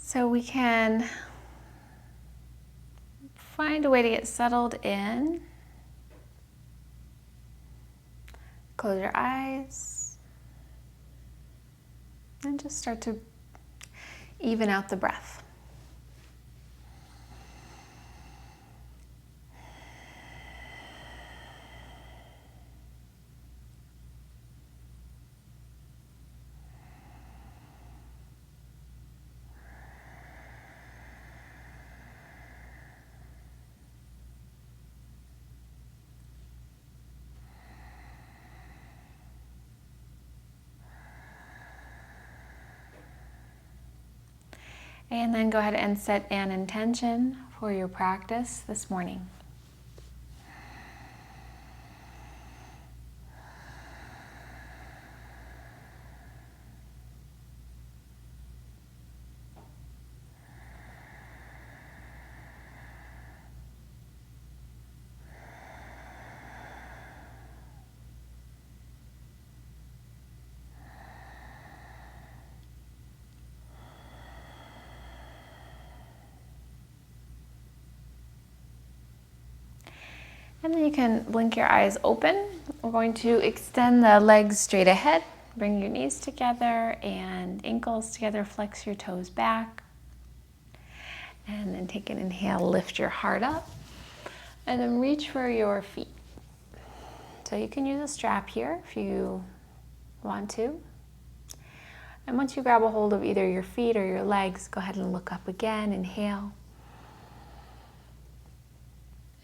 So we can find a way to get settled in. Close your eyes and just start to even out the breath. And then go ahead and set an intention for your practice this morning. And then you can blink your eyes open. We're going to extend the legs straight ahead. Bring your knees together and ankles together. Flex your toes back. And then take an inhale, lift your heart up. And then reach for your feet. So you can use a strap here if you want to. And once you grab a hold of either your feet or your legs, go ahead and look up again. Inhale.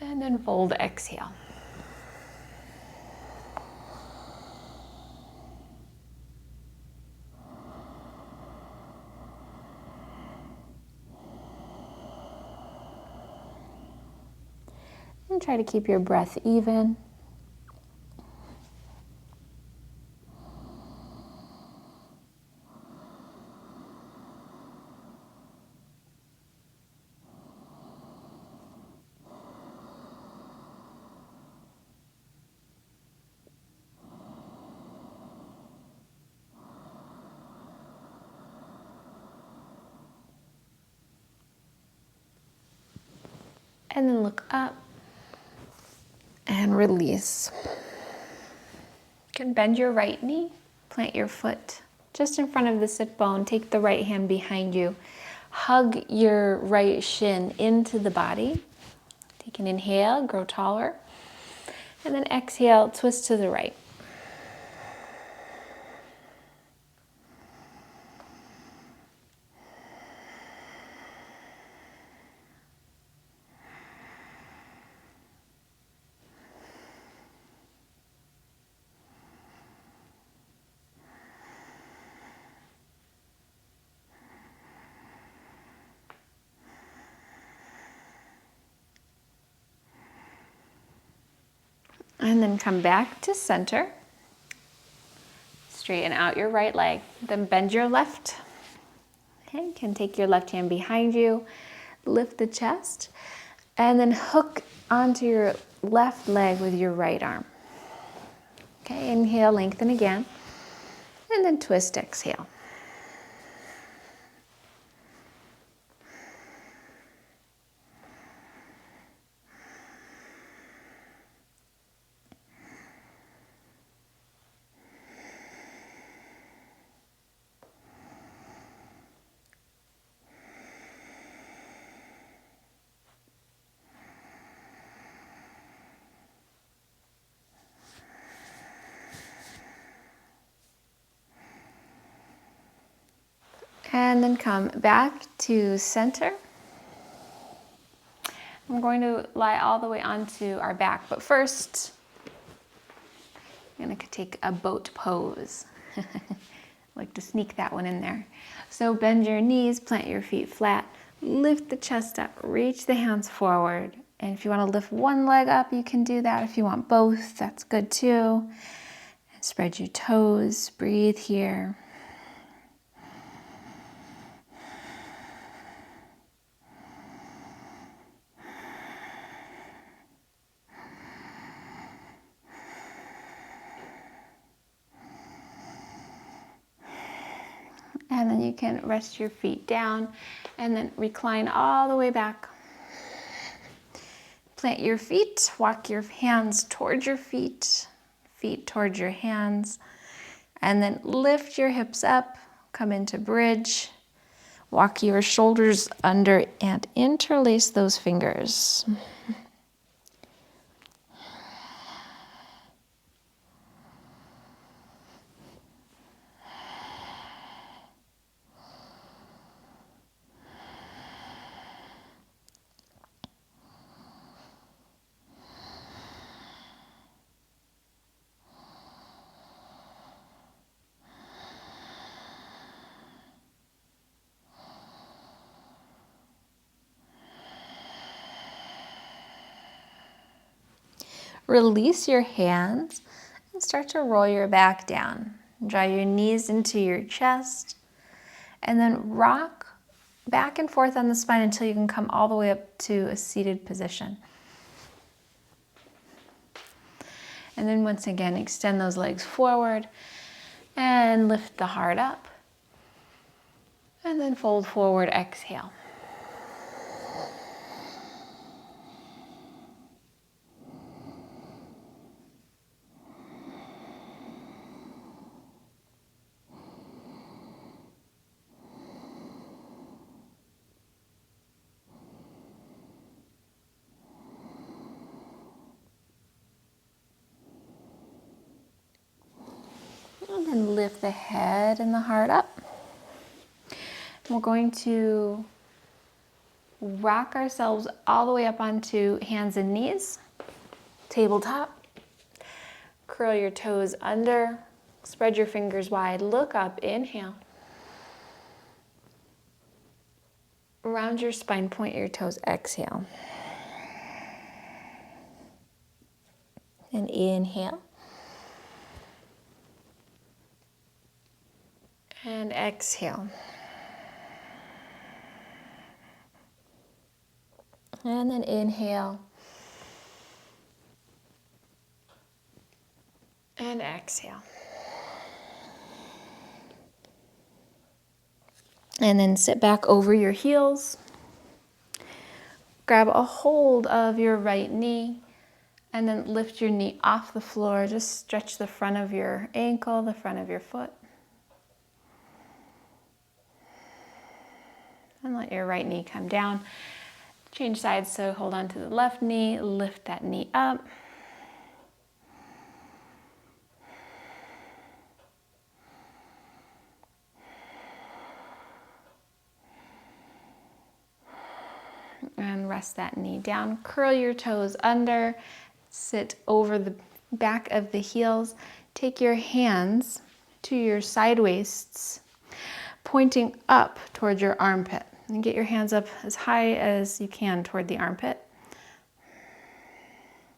And then fold, exhale. And try to keep your breath even. And then look up and release. You can bend your right knee, plant your foot just in front of the sit bone. Take the right hand behind you. Hug your right shin into the body. Take an inhale, grow taller. And then exhale, twist to the right. And then come back to center. Straighten out your right leg. Then bend your left. Okay, you can take your left hand behind you, lift the chest, and then hook onto your left leg with your right arm. Okay, inhale, lengthen again, and then twist, exhale. And then come back to center. I'm going to lie all the way onto our back, but first, I'm gonna take a boat pose. Like to sneak that one in there. So bend your knees, plant your feet flat, lift the chest up, reach the hands forward. And if you wanna lift one leg up, you can do that. If you want both, that's good too. And spread your toes, breathe here. And then you can rest your feet down and then recline all the way back. Plant your feet, walk your hands towards your feet, feet towards your hands, and then lift your hips up, come into bridge, walk your shoulders under and interlace those fingers. Release your hands and start to roll your back down. Draw your knees into your chest and then rock back and forth on the spine until you can come all the way up to a seated position. And then once again, extend those legs forward and lift the heart up. And then fold forward, exhale. And then lift the head and the heart up. We're going to rock ourselves all the way up onto hands and knees, tabletop. Curl your toes under, spread your fingers wide, look up, inhale. Round your spine, point your toes, exhale. And inhale. And exhale. And then inhale. And exhale. And then sit back over your heels. Grab a hold of your right knee and then lift your knee off the floor. Just stretch the front of your ankle, the front of your foot. And let your right knee come down. Change sides, so hold on to the left knee, lift that knee up. And rest that knee down. Curl your toes under, sit over the back of the heels. Take your hands to your side waists, pointing up towards your armpit. And get your hands up as high as you can toward the armpit.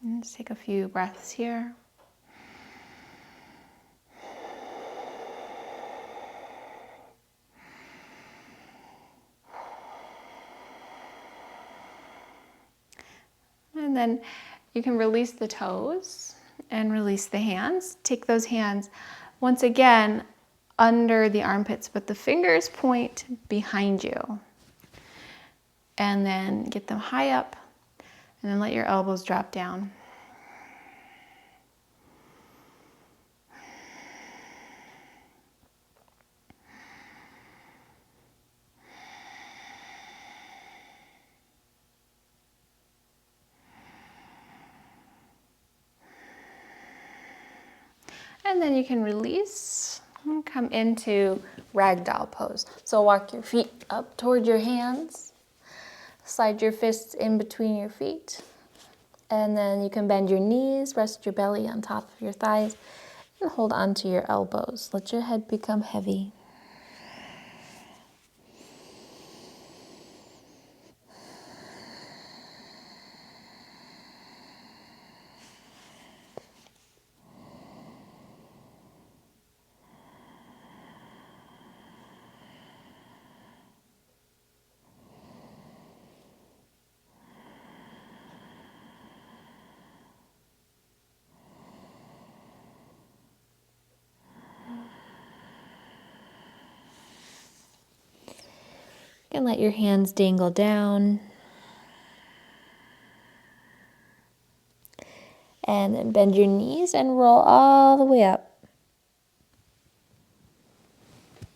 And just take a few breaths here. And then you can release the toes and release the hands. Take those hands once again under the armpits, but the fingers point behind you. And then get them high up and then let your elbows drop down. And then you can release and come into Ragdoll Pose. So walk your feet up toward your hands. Slide your fists in between your feet. And then you can bend your knees, rest your belly on top of your thighs, and hold on to your elbows. Let your head become heavy. can let your hands dangle down. And then bend your knees and roll all the way up. You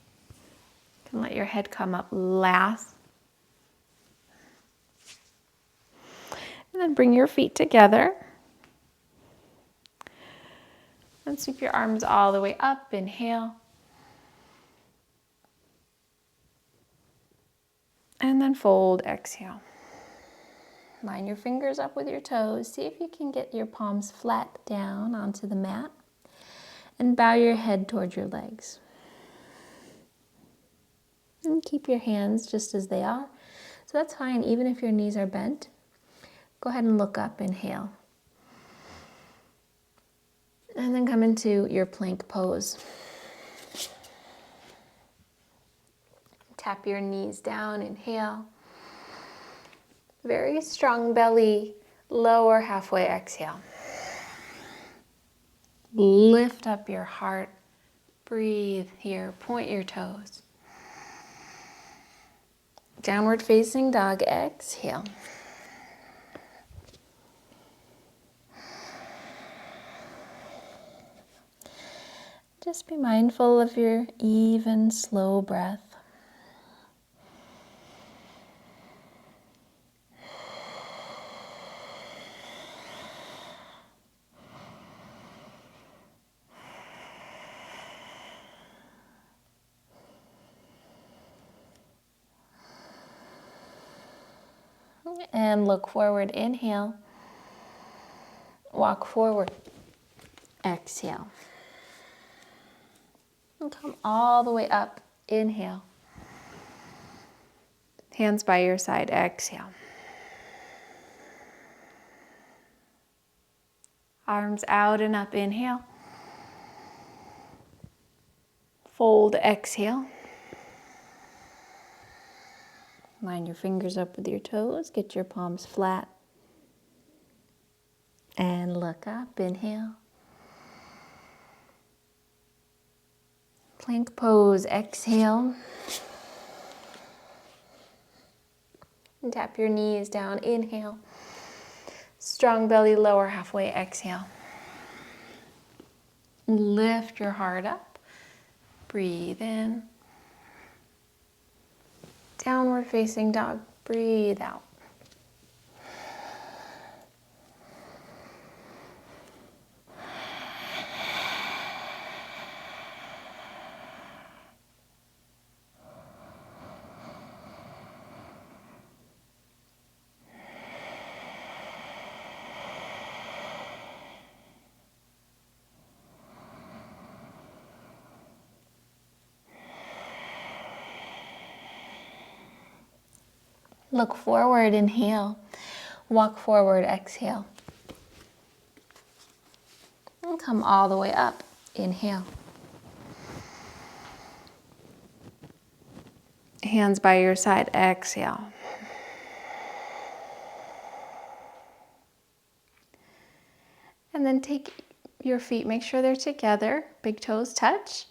can let your head come up last. And then bring your feet together. And sweep your arms all the way up. Inhale. And then fold, exhale. Line your fingers up with your toes. See if you can get your palms flat down onto the mat. And bow your head towards your legs. And keep your hands just as they are. So that's fine, even if your knees are bent. Go ahead and look up, inhale. And then come into your plank pose. Tap your knees down, inhale. Very strong belly, lower halfway, exhale. Lift up your heart, breathe here, point your toes. Downward facing dog, exhale. Just be mindful of your even, slow breath. And look forward, inhale. Walk forward, exhale. And come all the way up, inhale. Hands by your side, exhale. Arms out and up, inhale. Fold, exhale. Line your fingers up with your toes, get your palms flat. And look up, inhale. Plank pose, exhale. And tap your knees down, inhale. Strong belly, lower halfway, exhale. Lift your heart up, breathe in. Downward facing dog, breathe out. Look forward, inhale. Walk forward, exhale. And come all the way up, inhale. Hands by your side, exhale. And then take your feet, make sure they're together, big toes touch,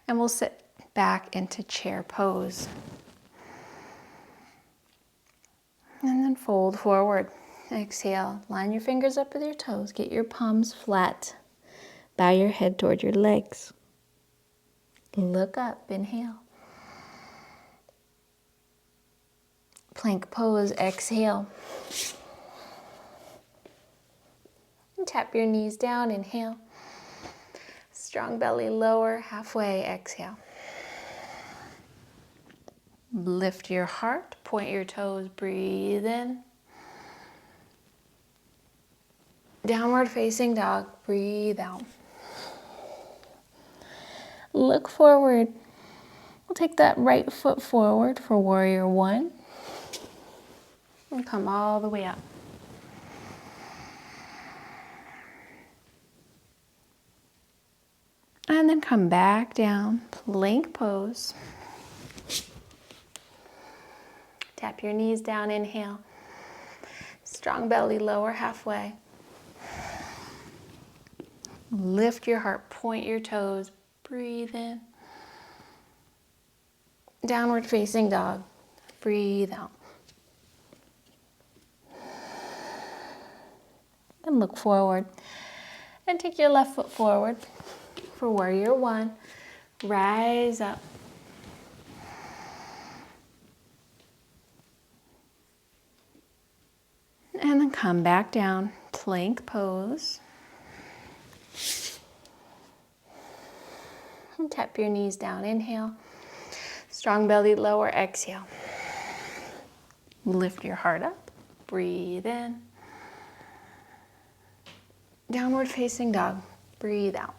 and we'll sit back into chair pose. And then fold forward. Exhale. Line your fingers up with your toes. Get your palms flat. Bow your head toward your legs. Look up. Inhale. Plank pose. Exhale. And tap your knees down. Inhale. Strong belly lower halfway. Exhale. Lift your heart, point your toes, breathe in. Downward facing dog, breathe out. Look forward. We'll take that right foot forward for warrior one. And come all the way up. And then come back down, plank pose. Tap your knees down, inhale. Strong belly, lower halfway. Lift your heart, point your toes, breathe in. Downward facing dog, breathe out. And look forward. And take your left foot forward for warrior one. Rise up. And then come back down, plank pose. And tap your knees down, inhale. Strong belly, lower, exhale. Lift your heart up, breathe in. Downward facing dog, breathe out.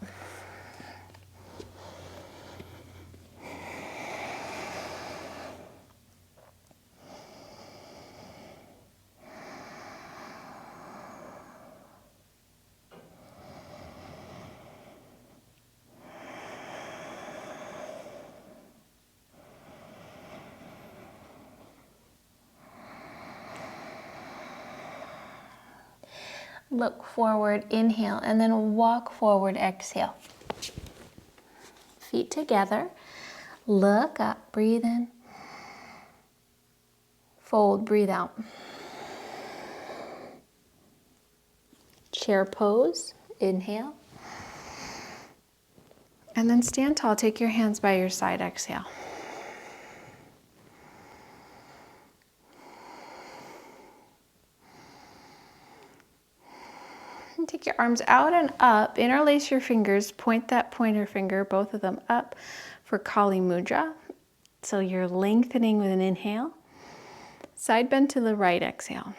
Look forward, inhale, and then walk forward, exhale. Feet together, look up, breathe in. Fold, breathe out. Chair pose, inhale. And then stand tall, take your hands by your side, exhale. And take your arms out and up, interlace your fingers, point that pointer finger, both of them up for Kali Mudra. So you're lengthening with an inhale. Side bend to the right, exhale.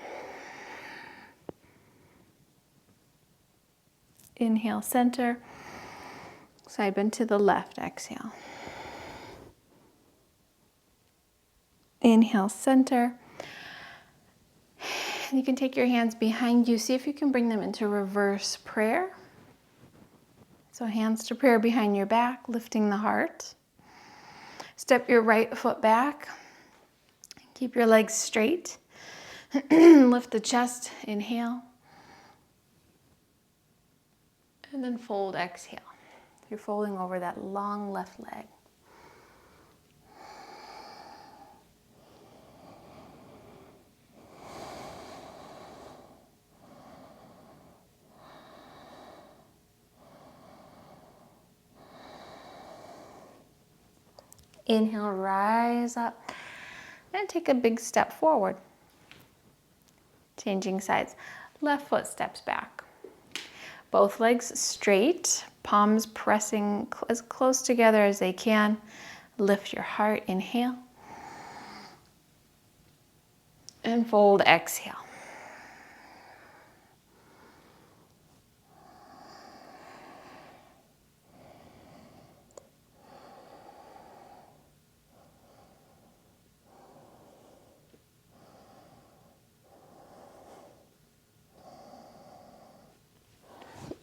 Inhale, center. Side bend to the left, exhale. Inhale, center. And you can take your hands behind you. See if you can bring them into reverse prayer. So hands to prayer behind your back, lifting the heart. Step your right foot back. Keep your legs straight. Lift the chest, inhale. And then fold, exhale. You're folding over that long left leg. Inhale, rise up. And take a big step forward. Changing sides. Left foot steps back. Both legs straight, palms pressing as close together as they can. Lift your heart, inhale. And fold, exhale.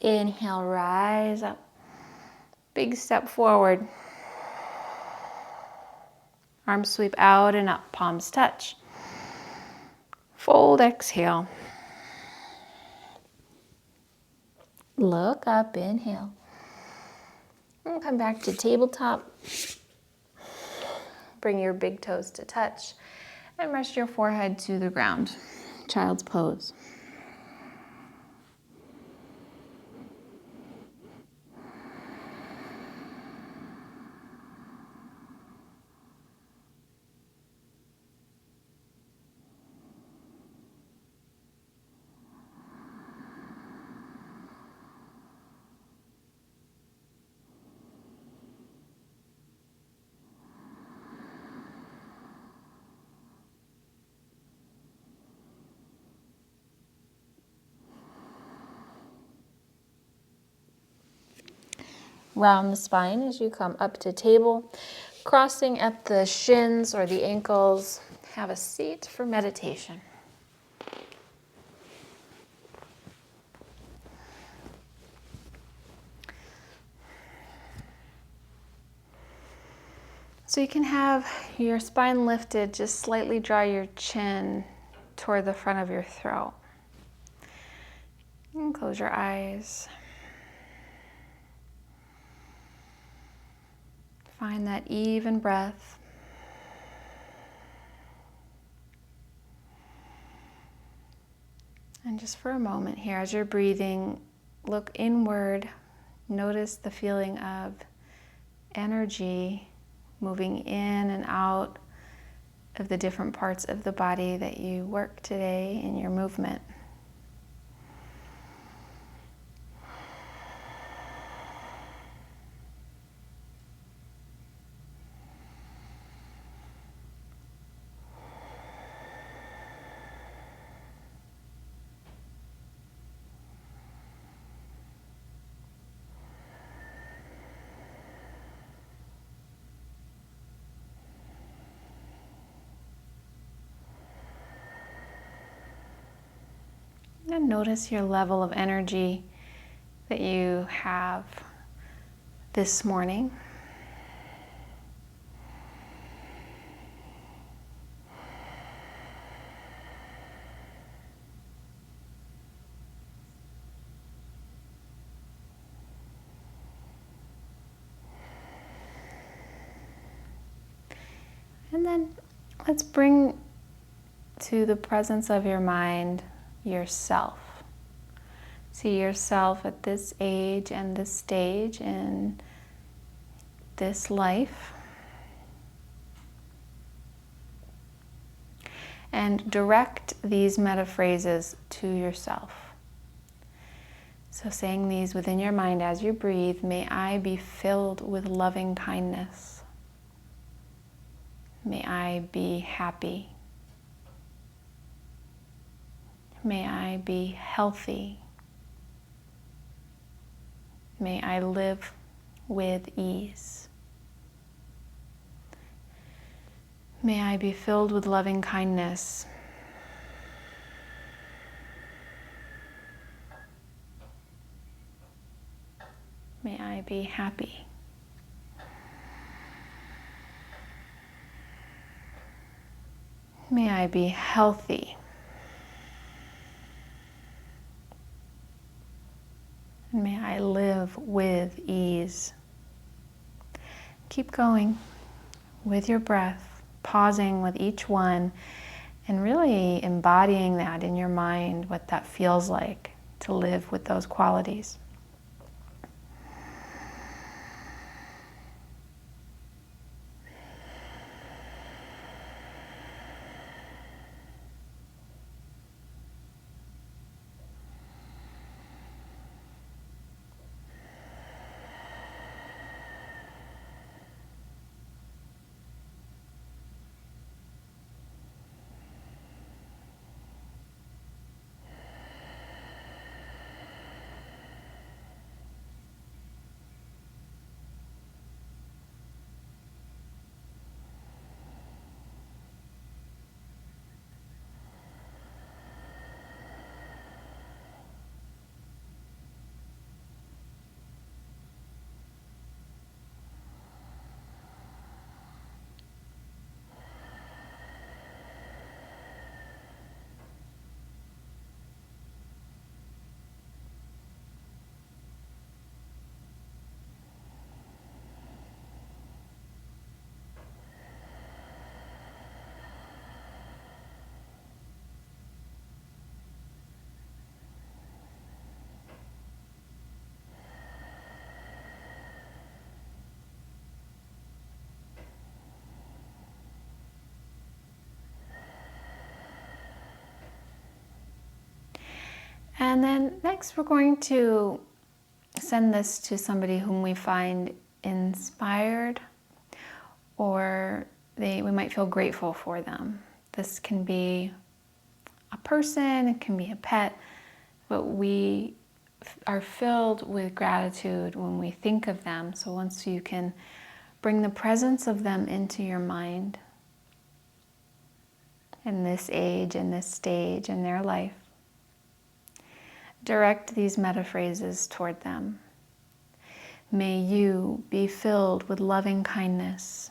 Inhale, rise up. Big step forward. Arms sweep out and up, palms touch. Fold, exhale. Look up, inhale. And come back to tabletop. Bring your big toes to touch and rest your forehead to the ground. Child's pose. Round the spine as you come up to table, crossing at the shins or the ankles. Have a seat for meditation. So you can have your spine lifted, just slightly draw your chin toward the front of your throat. And close your eyes. Find that even breath. And just for a moment here, as you're breathing, look inward. Notice the feeling of energy moving in and out of the different parts of the body that you work today in your movement. And notice your level of energy that you have this morning. And then let's bring to the presence of your mind yourself. See yourself at this age and this stage in this life. And direct these meta phrases to yourself. So saying these within your mind as you breathe: may I be filled with loving kindness. May I be happy. May I be healthy. May I live with ease. May I be filled with loving kindness. May I be happy. May I be healthy. And may I live with ease. Keep going with your breath, pausing with each one, and really embodying that in your mind, what that feels like to live with those qualities. And then next we're going to send this to somebody whom we find inspired, or we might feel grateful for them. This can be a person, it can be a pet, but we are filled with gratitude when we think of them. So once you can bring the presence of them into your mind in this age, in this stage in their life, direct these meta phrases toward them. May you be filled with loving kindness.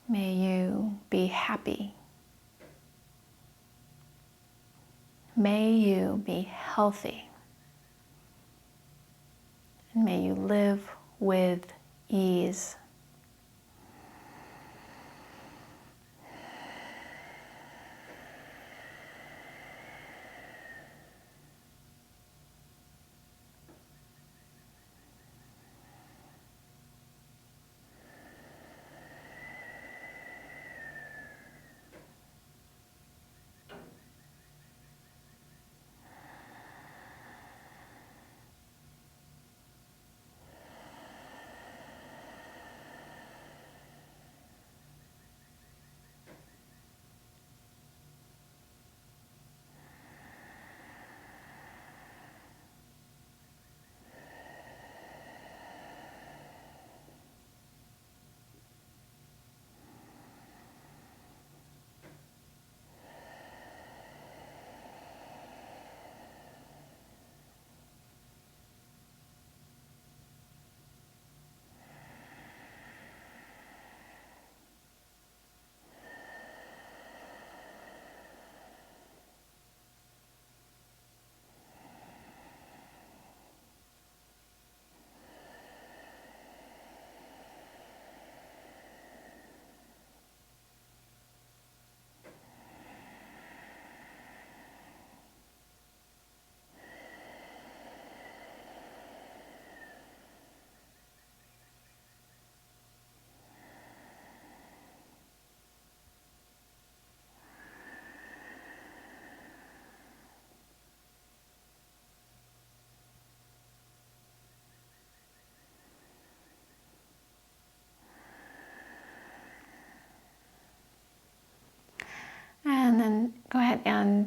May you be happy. May you be healthy. And may you live with ease.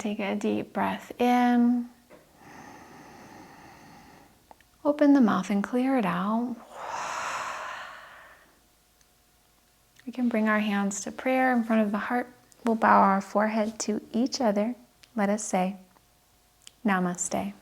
take a deep breath in. Open the mouth and clear it out. We can bring our hands to prayer in front of the heart. We'll bow our forehead to each other. Let us say, Namaste.